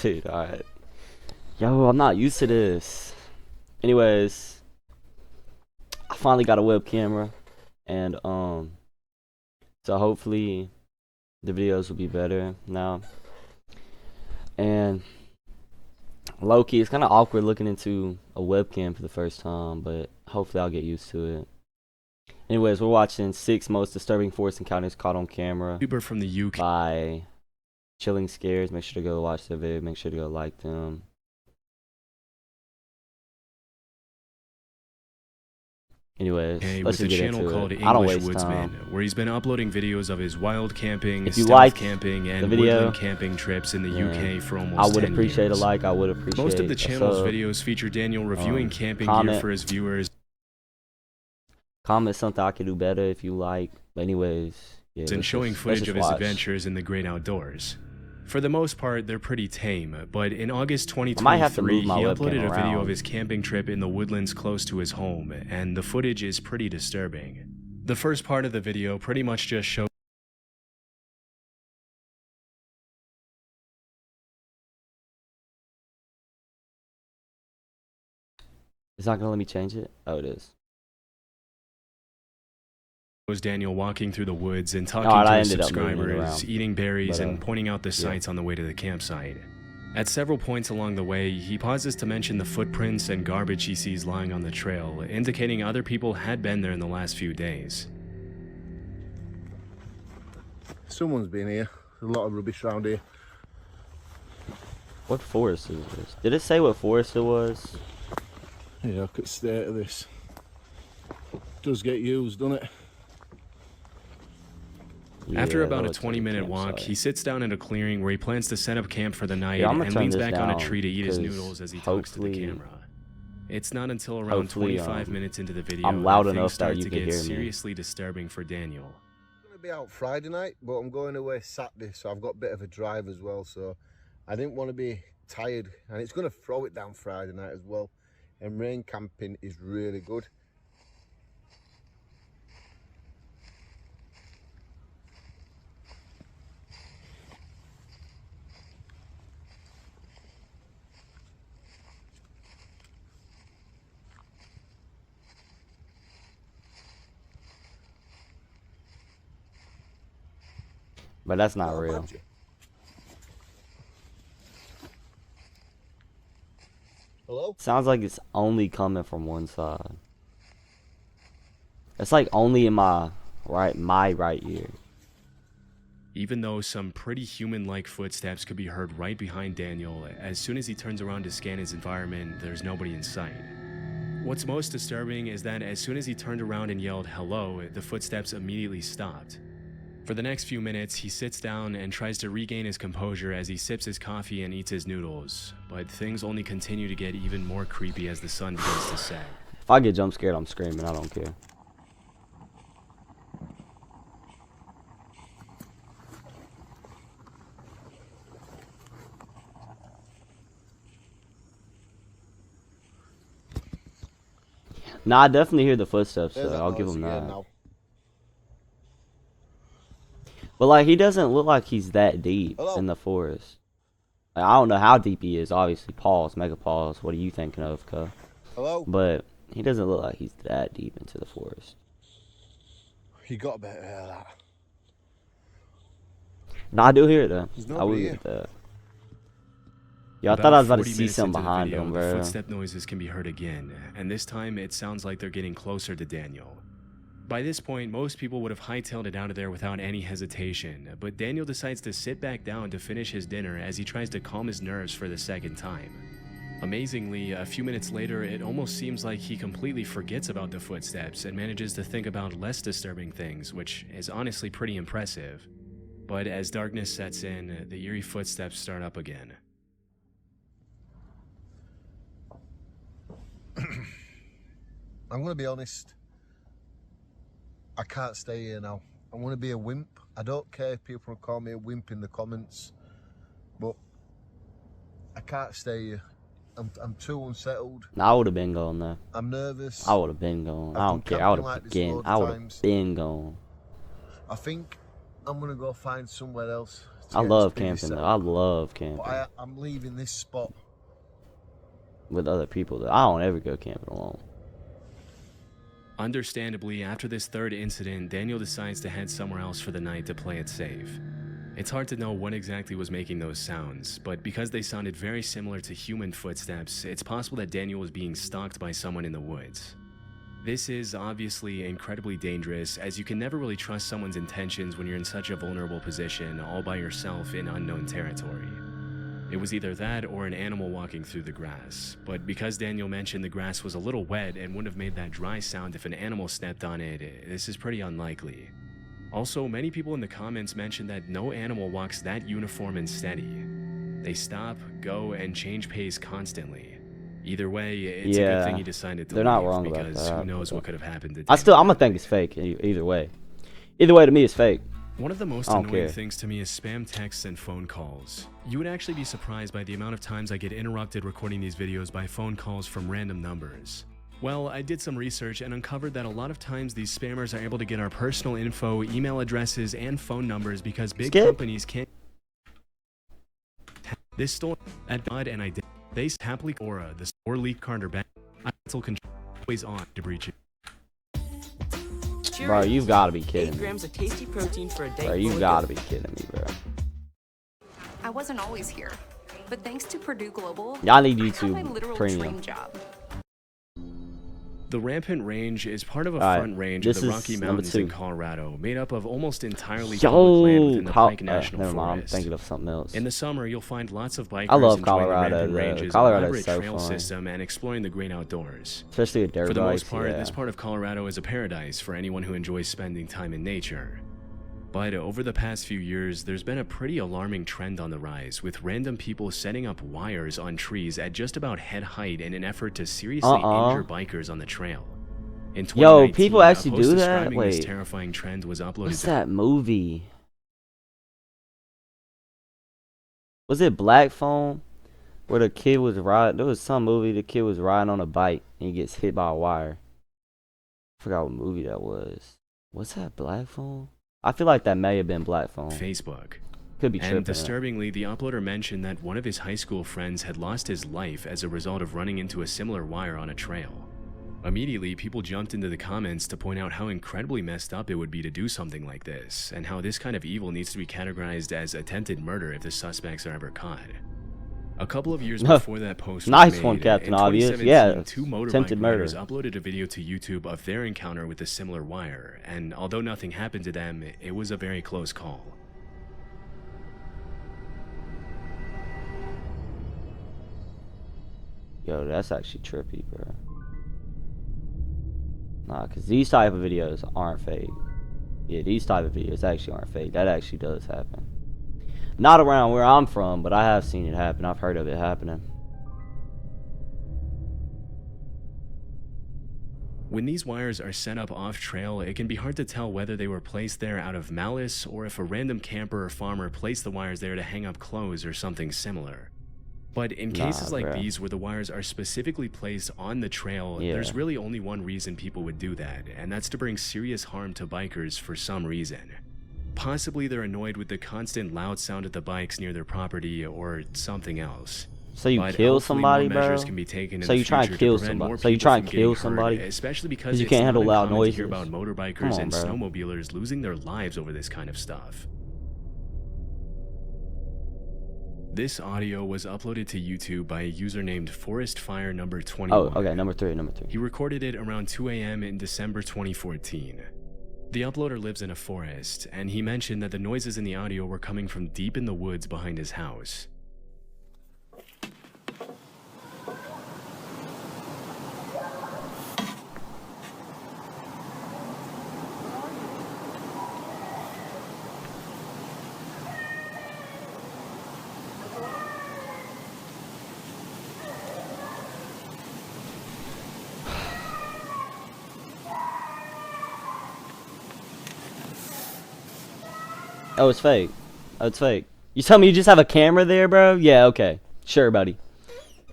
Dude, alright. Yo, I'm not used to this. Anyways, I finally got a web camera, and so hopefully the videos will be better now. And low-key, it's kind of awkward looking into a webcam for the first time, but hopefully I'll get used to it. Anyways, we're watching 6 most disturbing forest encounters caught on camera From the UK. by Chilling Scares. Make sure to go watch their video. Make sure to go like them. Anyways, let's with a just get channel into called it. I don't English waste Woodsman, time. where he's been uploading videos of his wild camping, If you stealth like camping, and the video, woodland camping trips in the UK for almost I would 10 appreciate years. a like. I would appreciate Most of the a channel's sub. videos feature Daniel reviewing camping gear comment. for his viewers. Comment something I could do better if you like. But anyways, yeah, and showing footage of his watch. adventures in the great outdoors. For the most part, they're pretty tame, but in August I might have to 2023, move he my uploaded webcam a video around. of his camping trip in the woodlands close to his home, and the footage is pretty disturbing. The first part of the video pretty much just shows It's not gonna let me change it? Oh, it is. Daniel walking through the woods and talking Alright, to I his ended up moving it subscribers, around. eating berries, But, and pointing out the sights on the way to the campsite. At several points along the way, he pauses to mention the footprints and garbage he sees lying on the trail, indicating other people had been there in the last few days. Someone's been here. There's a lot of rubbish around here. What forest is this? Did it say what forest it was? Yeah, look at the state of this. Does get used, doesn't it? After Yeah, about a looks like 20-minute walk, campsite. he sits down at a clearing where he plans to set up camp for the night Yeah, I'm gonna and turn leans this back on a down, tree to eat his 'cause noodles as he talks to the hopefully- camera. It's not until around hopefully, 25 minutes into the video I'm loud that enough things that start you to can get hear me. seriously disturbing for Daniel. I'm going to be out Friday night, but I'm going away Saturday, so I've got a bit of a drive as well, so I didn't want to be tired, and it's going to throw it down Friday night as well, and rain camping is really good. But that's not real. Hello? Sounds like it's only coming from one side. It's like only in my right ear. Even though some pretty human-like footsteps could be heard right behind Daniel, as soon as he turns around to scan his environment, there's nobody in sight. What's most disturbing is that as soon as he turned around and yelled hello, the footsteps immediately stopped. For the next few minutes, he sits down and tries to regain his composure as he sips his coffee and eats his noodles, but things only continue to get even more creepy as the sun begins to set. If I get jump scared, I'm screaming. I don't care. Nah, I definitely hear the footsteps, There's so that I'll give noise him again that. now. But like, he doesn't look like he's that deep Hello? in the forest. Like, I don't know how deep he is. Obviously, pause, mega pause. What are you thinking of, Cuh? Hello? But he doesn't look like he's that deep into the forest. You got a bit of that. No, I do hear it though. There's I nobody will here. get that. Yo, I thought I was about to 40 see minutes something into the behind video, him, the bro. footstep noises can be heard again, and this time it sounds like they're getting closer to Daniel. By this point, most people would have hightailed it out of there without any hesitation, but Daniel decides to sit back down to finish his dinner as he tries to calm his nerves for the second time. Amazingly, a few minutes later, it almost seems like he completely forgets about the footsteps and manages to think about less disturbing things, which is honestly pretty impressive. But as darkness sets in, the eerie footsteps start up again. I'm going to be honest. I can't stay here now. I want to be a wimp. I don't care if people call me a wimp in the comments, but I can't stay here. I'm too unsettled. I would have been going though. I'm nervous. I would have been going. I I've don't been care. I would camping have like this loads I of would have times. been going. I think I'm going to go find somewhere else to I get love this video camping set though. I up. love But camping I'm leaving this spot. with other people. Though. I don't ever go camping alone. Understandably, after this third incident, Daniel decides to head somewhere else for the night to play it safe. It's hard to know what exactly was making those sounds, but because they sounded very similar to human footsteps, it's possible that Daniel was being stalked by someone in the woods. This is obviously incredibly dangerous, as you can never really trust someone's intentions when you're in such a vulnerable position, all by yourself in unknown territory. It was either that or an animal walking through the grass, but because Daniel mentioned the grass was a little wet and wouldn't have made that dry sound if an animal stepped on it, this is pretty unlikely. Also, many people in the comments mentioned that no animal walks that uniform and steady. They stop, go, and change pace constantly. Either way, it's a good thing he decided to they're leave, not wrong about because that. who knows what could have happened to I'm Daniel gonna that think night. it's fake either way. Either way, to me, it's fake. One of the most I don't annoying care. things to me is spam texts and phone calls. You would actually be surprised by the amount of times I get interrupted recording these videos by phone calls from random numbers. Well, I did some research and uncovered that a lot of times these spammers are able to get our personal info, email addresses, and phone numbers because big Skip. companies can't. This store at God and I did. They happily Aura, the store leak Carter back. I still control always on to breach it. Bro, you've got to be 8 kidding me. grams of tasty protein for a day. Bro, you've got to be kidding me, bro. I wasn't always here, but thanks to Purdue Global, Y'all need I have my YouTube literal Premium. dream job. The Rampant Range is part of a Alright, front range of this the is Rocky number Mountains in 2. Colorado, made up of almost entirely public land Yo, within the Pike National never mind. I'm Forest. thinking of something else. In the summer, you'll find lots of bikers I love enjoying the Colorado, Rampant though. Range's Colorado's elaborate so trail fun. system and exploring the great outdoors. Especially with dirt For the bikes. most part, yeah. this part of Colorado is a paradise for anyone who enjoys spending time in nature. But over the past few years, there's been a pretty alarming trend on the rise, with random people setting up wires on trees at just about head height in an effort to seriously injure bikers on the trail. In Yo, 2019, people actually a post do that? describing this Wait. terrifying trend was uploaded What's to that movie? Was it Black Phone? Where the kid was riding. There was some movie the kid was riding on a bike and he gets hit by a wire. I forgot what movie that was. Was that Black Phone? I feel like that may have been Black Phone. Facebook. Could be tripping. And disturbingly, the uploader mentioned that one of his high school friends had lost his life as a result of running into a similar wire on a trail. Immediately, people jumped into the comments to point out how incredibly messed up it would be to do something like this, and how this kind of evil needs to be categorized as attempted murder if the suspects are ever caught. A couple of years before that post was Nice made, one, Captain in Obvious. 2017, Yeah, two motorbike attempted murder. riders uploaded a video to YouTube of their encounter with a similar wire, and although nothing happened to them, it was a very close call. Yo, that's actually trippy, bro. Nah, because these type of videos aren't fake. Yeah, these type of videos actually aren't fake. That actually does happen. Not around where I'm from, but I have seen it happen. I've heard of it happening. When these wires are set up off-trail, it can be hard to tell whether they were placed there out of malice or if a random camper or farmer placed the wires there to hang up clothes or something similar. But in cases like bruh. these where the wires are specifically placed on the trail, Yeah. there's really only one reason people would do that, and that's to bring serious harm to bikers for some reason. Possibly they're annoyed with the constant loud sound of the bikes near their property or something else. So you But kill hopefully somebody, more measures bro? can be taken in So the you try and future kill to prevent somebody? more So you people try and from kill getting hurt, somebody? especially because 'Cause you it's can't not handle loud uncommon to hear noises. about motorbikers Come on, and bro. snowmobilers losing their lives over this kind of stuff. This audio was uploaded to YouTube by a user named ForestFire number 21. Oh, okay, number three. He recorded it around 2 a.m. in December 2014. The uploader lives in a forest, and he mentioned that the noises in the audio were coming from deep in the woods behind his house. Oh, it's fake. Oh, it's fake. You tell me you just have a camera there, bro? Yeah, okay. Sure, buddy.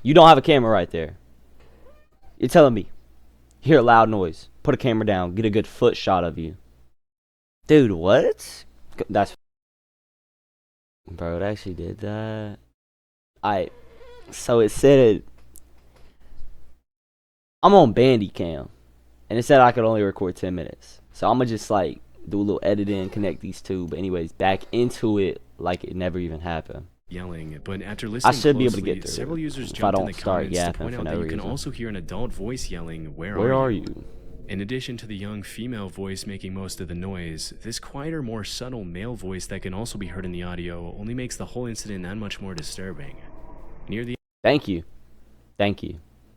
You don't have a camera right there. You're telling me. Hear a loud noise. Put a camera down. Get a good foot shot of you. Dude, what? That's... Bro, it actually did that. So it said I'm on Bandicam, and it said I could only record 10 minutes. So I'm gonna just like do a little editing, connect these two. But anyways, back into it like it never even happened. Yelling, but after listening should be able to closely, get through several it users if jumped I in the don't start comments to yapping point for out no that you can reason. also hear an adult voice yelling, "Where are you?" you? In addition to the young female voice making most of the noise, this quieter, more subtle male voice that can also be heard in the audio only makes the whole incident that much more disturbing. Near the Thank you.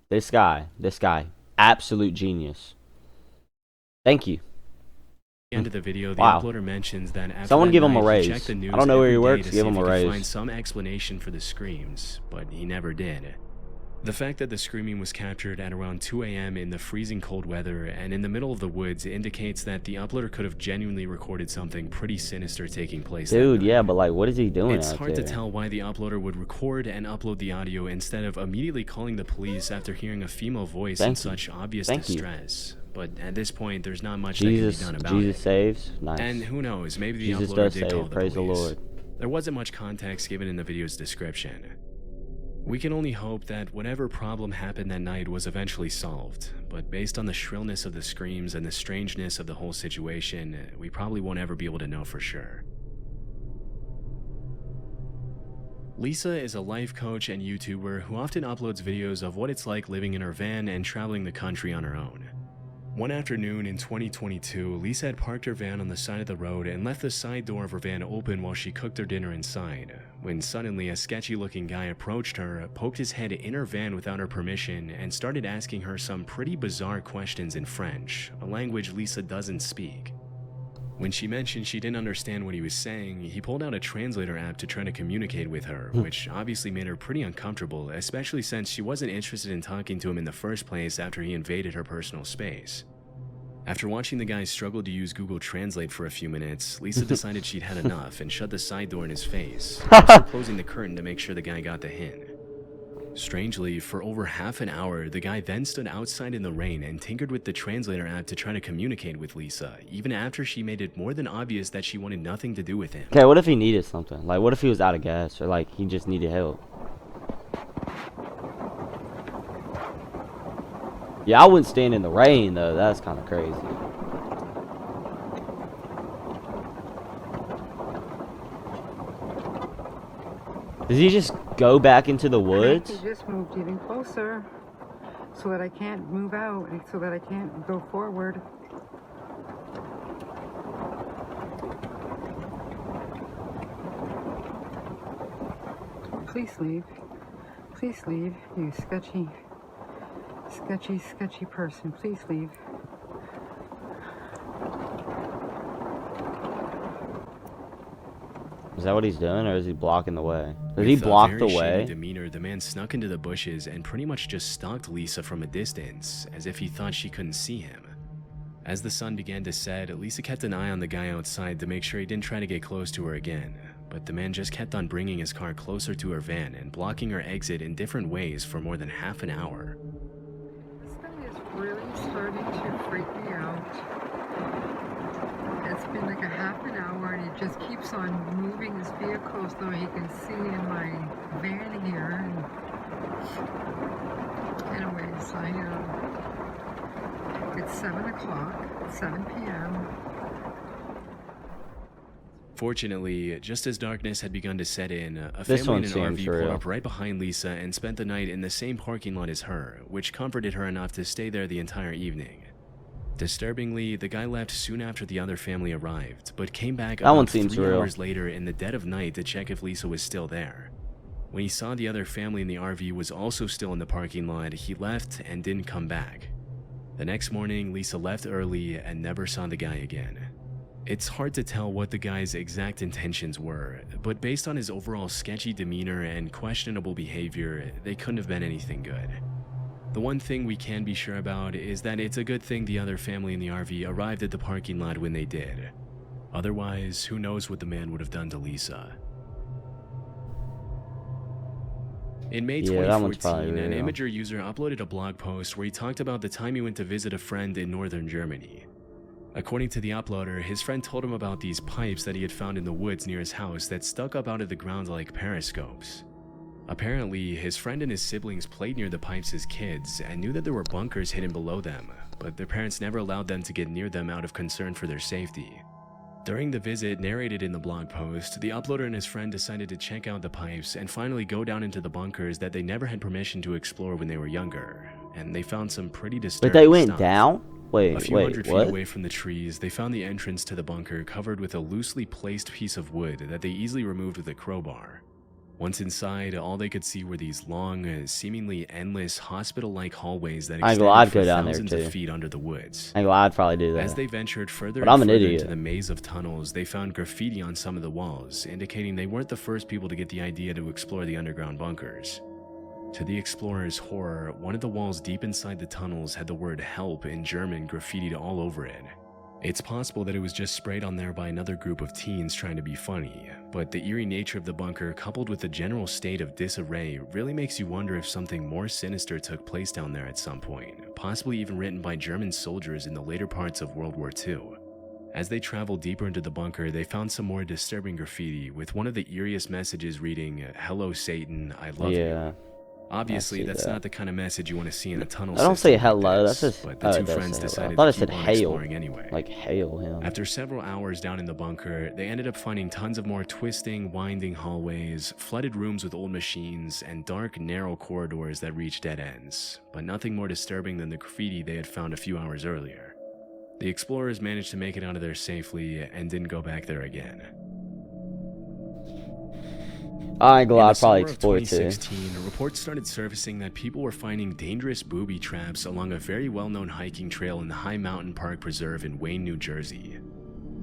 This guy, absolute genius. Thank you. end of the video, the Wow. uploader mentions that after Someone that give him a night, raise. he checked the news I don't know where he every day works, to give see him if a he could raise. find some explanation for the screams, but he never did. The fact that the screaming was captured at around 2 a.m. in the freezing cold weather and in the middle of the woods indicates that the uploader could have genuinely recorded something pretty sinister taking place that Dude, night. yeah, but like, what is he doing It's out hard there? to tell why the uploader would record and upload the audio instead of immediately calling the police after hearing a female voice in Thank you. such obvious Thank you. distress. But at this point, there's not much Jesus, that can be done about Jesus it. saves. Nice. And who knows, maybe the Jesus uploader does did call save. the Praise the police. Lord. There wasn't much context given in the video's description. We can only hope that whatever problem happened that night was eventually solved, but based on the shrillness of the screams and the strangeness of the whole situation, we probably won't ever be able to know for sure. Lisa is a life coach and YouTuber who often uploads videos of what it's like living in her van and traveling the country on her own. One afternoon in 2022, Lisa had parked her van on the side of the road and left the side door of her van open while she cooked her dinner inside, when suddenly a sketchy-looking guy approached her, poked his head in her van without her permission, and started asking her some pretty bizarre questions in French, a language Lisa doesn't speak. When she mentioned she didn't understand what he was saying, he pulled out a translator app to try to communicate with her, which obviously made her pretty uncomfortable, especially since she wasn't interested in talking to him in the first place after he invaded her personal space. After watching the guy struggle to use Google Translate for a few minutes, Lisa decided she'd had enough and shut the side door in his face, also closing the curtain to make sure the guy got the hint. Strangely, for over half an hour, the guy then stood outside in the rain and tinkered with the translator app to try to communicate with Lisa, even after she made it more than obvious that she wanted nothing to do with him. Okay, what if he needed something? Like, what if he was out of gas or like he just needed help? Yeah, I wouldn't stand in the rain though. That's kind of crazy. Does he just go back into the woods? He just moved even closer so that I can't move out and so that I can't go forward. Please leave. Please leave, you sketchy person. Please leave. Is that what he's doing, or is he blocking the way? Did With he a block very the shady way? demeanor, the man snuck into the bushes and pretty much just stalked Lisa from a distance, as if he thought she couldn't see him. As the sun began to set, Lisa kept an eye on the guy outside to make sure he didn't try to get close to her again, but the man just kept on bringing his car closer to her van and blocking her exit in different ways for more than half an hour. This guy is really starting to freak me out. It's been like a half an hour and he just keeps on moving his vehicle so he can see in my van here. And anyways, it's 7 o'clock, 7 p.m. Fortunately, just as darkness had begun to set in, a This family one in an seems RV pulled real. up right behind Lisa and spent the night in the same parking lot as her, which comforted her enough to stay there the entire evening. Disturbingly, the guy left soon after the other family arrived, but came back That one about seems 3 real. hours later in the dead of night to check if Lisa was still there. When he saw the other family in the RV was also still in the parking lot, he left and didn't come back. The next morning, Lisa left early and never saw the guy again. It's hard to tell what the guy's exact intentions were, but based on his overall sketchy demeanor and questionable behavior, they couldn't have been anything good. The one thing we can be sure about is that it's a good thing the other family in the RV arrived at the parking lot when they did. Otherwise, who knows what the man would have done to Lisa. In May Yeah, that one's probably 2014, an real. Imager user uploaded a blog post where he talked about the time he went to visit a friend in northern Germany. According to the uploader, his friend told him about these pipes that he had found in the woods near his house that stuck up out of the ground like periscopes. Apparently, his friend and his siblings played near the pipes as kids and knew that there were bunkers hidden below them, but their parents never allowed them to get near them out of concern for their safety. During the visit narrated in the blog post, the uploader and his friend decided to check out the pipes and finally go down into the bunkers that they never had permission to explore when they were younger, and they found some pretty disturbing But they went stuff. down? A few Wait, hundred feet what? away from the trees, they found the entrance to the bunker covered with a loosely placed piece of wood that they easily removed with a crowbar. Once inside, all they could see were these long, seemingly endless hospital-like hallways that I ain't gonna extended lie, I'd for go down there, thousands too. of feet under the woods. I ain't gonna lie, I'd probably do that. As they ventured further But and I'm an further idiot. into the maze of tunnels, they found graffiti on some of the walls, indicating they weren't the first people to get the idea to explore the underground bunkers. To the explorers' horror, one of the walls deep inside the tunnels had the word "help" in German graffitied all over it. It's possible that it was just sprayed on there by another group of teens trying to be funny, but the eerie nature of the bunker coupled with the general state of disarray really makes you wonder if something more sinister took place down there at some point, possibly even written by German soldiers in the later parts of World War II. As they traveled deeper into the bunker, they found some more disturbing graffiti, with one of the eeriest messages reading, "Hello Satan, I love Yeah. you." Obviously, see that's that. not the kind of message you want to see in a tunnel I don't system say like hello, this, that's just- but oh, the it two does friends say hello. I decided thought to it said keep on hail. exploring anyway. Like, hail him. After several hours down in the bunker, they ended up finding tons of more twisting, winding hallways, flooded rooms with old machines, and dark, narrow corridors that reached dead ends, but nothing more disturbing than the graffiti they had found a few hours earlier. The explorers managed to make it out of there safely and didn't go back there again. I ain't gonna lie, In I'd the probably summer of explore it too. 2016, reports started surfacing that people were finding dangerous booby traps along a very well-known hiking trail in the High Mountain Park Preserve in Wayne, New Jersey.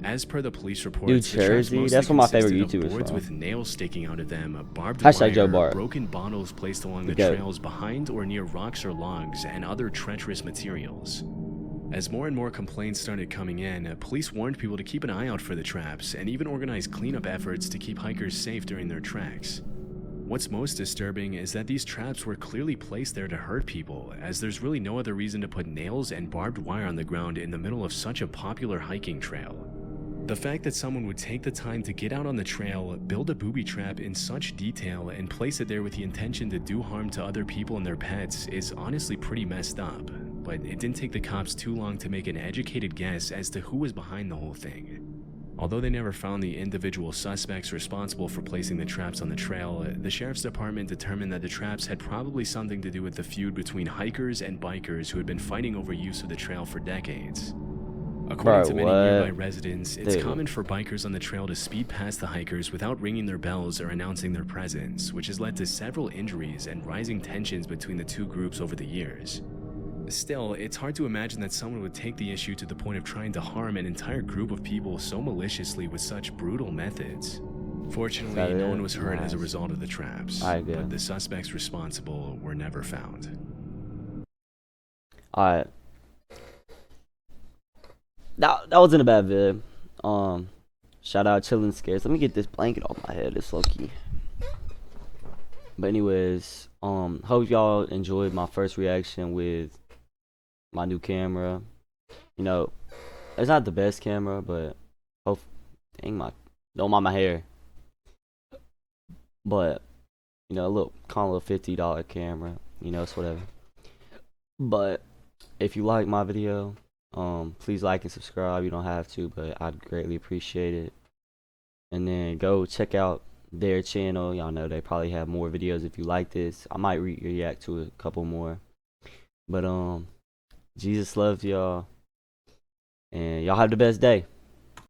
As per the police reports, New the traps Jersey? mostly That's where my favorite consisted of YouTuber's boards from. with nails sticking out of them, barbed Hashtag Joe wire, Bart. broken bottles placed along the goat. trails behind or near rocks or logs, and other treacherous materials. As more and more complaints started coming in, police warned people to keep an eye out for the traps and even organized cleanup efforts to keep hikers safe during their treks. What's most disturbing is that these traps were clearly placed there to hurt people, as there's really no other reason to put nails and barbed wire on the ground in the middle of such a popular hiking trail. The fact that someone would take the time to get out on the trail, build a booby trap in such detail, and place it there with the intention to do harm to other people and their pets is honestly pretty messed up. But it didn't take the cops too long to make an educated guess as to who was behind the whole thing. Although they never found the individual suspects responsible for placing the traps on the trail, the sheriff's department determined that the traps had probably something to do with the feud between hikers and bikers who had been fighting over use of the trail for decades. According to many nearby residents, it's common for bikers on the trail to speed past the hikers without ringing their bells or announcing their presence, which has led to several injuries and rising tensions between the two groups over the years. Still, it's hard to imagine that someone would take the issue to the point of trying to harm an entire group of people so maliciously with such brutal methods. Fortunately, no one was hurt as a result of the traps, but the suspects responsible were never found. Alright. That wasn't a bad vid. Shout out Chillin' Scares. Let me get this blanket off my head. It's low key. But anyways, hope y'all enjoyed my first reaction with my new camera. You know, it's not the best camera, but don't mind my hair. But you know, a little $50 camera. You know, it's whatever. But if you like my video, please like and subscribe. You don't have to, but I'd greatly appreciate it. And then go check out their channel. Y'all know they probably have more videos if you like this. I might react to a couple more. But Jesus loves y'all. And y'all have the best day.